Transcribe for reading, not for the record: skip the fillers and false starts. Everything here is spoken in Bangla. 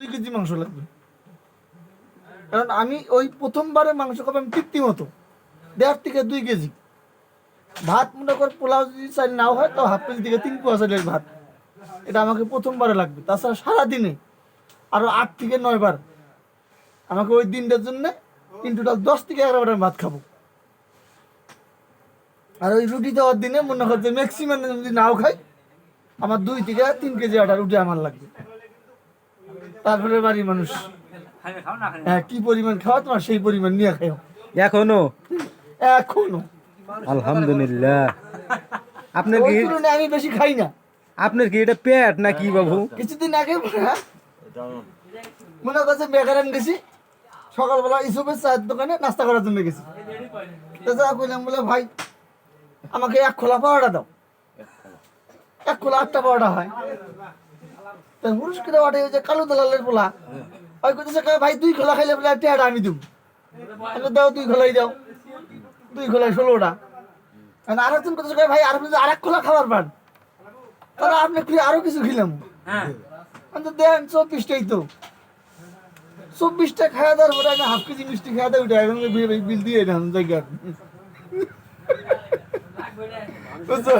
2 কেজি মাংস লাগবে, কারণ আমি ওই প্রথমবারে মাংস খাবো আমি তৃপ্তি মতো 1.5 থেকে 2 কেজি ভাত। মনে কর পোলাও যদি চাল নাও হয় তো হাফ কেজি থেকে 3 পোয়া চালের ভাত, এটা আমাকে প্রথমবারে লাগবে। তাছাড়া সারাদিনে আরো 8 থেকে 9 বার আমাকে ওই দিনটার জন্য ইন টোটাল 10 থেকে 11 বার আমি ভাত খাবো। আর ওই রুটি দেওয়ার দিনে মনে হচ্ছে ম্যাক্সিমাম যদি নাও খাই আমার 2 থেকে 3 কেজি আটা রুটি আমার লাগবে। তারপরে বাড়ির মানুষ হ্যাঁ কি পরিমাণ খাওয়া তোমার সেই পরিমাণ নিয়ে খাও এখনো এখনো। আলহামদুলিল্লাহ। আপনার ওই কি তুলনায় আমি বেশি খাই না। আপনার কি এটা পেট নাকি বাবু? কিছুদিন আগে মনে করছে বেকারান গেছি, সকালবেলা ইসুফের চায়ের দোকানে নাস্তা করার জন্য গেছি। তো যা কইলাম বলে ভাই আমাকে 1 খোলা পাওয়াটা দাও। 1 খোলা 8টা পাওয়াটা হয়। তা হুরুস্কিটা ওঠে ওই যে কালো দালালের পোলা ওই করতেছে ভাই 2 খোলা খাইলে বলে টেয়াটা আমি দিব। আমি দাও 2 খোলাই দাও, 2 খোলাই 16টা। আরেকজন করতেছে ভাই আর 1 খোলা খাবার পান, তাহলে আপনি আরো কিছু খেলাম। দেন 24টাই তো 24টা খাওয়া দেওয়ার পরে আমি হাফ কেজি মিষ্টি খাওয়া দেয় উঠে এখন বিল দিয়ে দেন জায়গা। বুঝছো?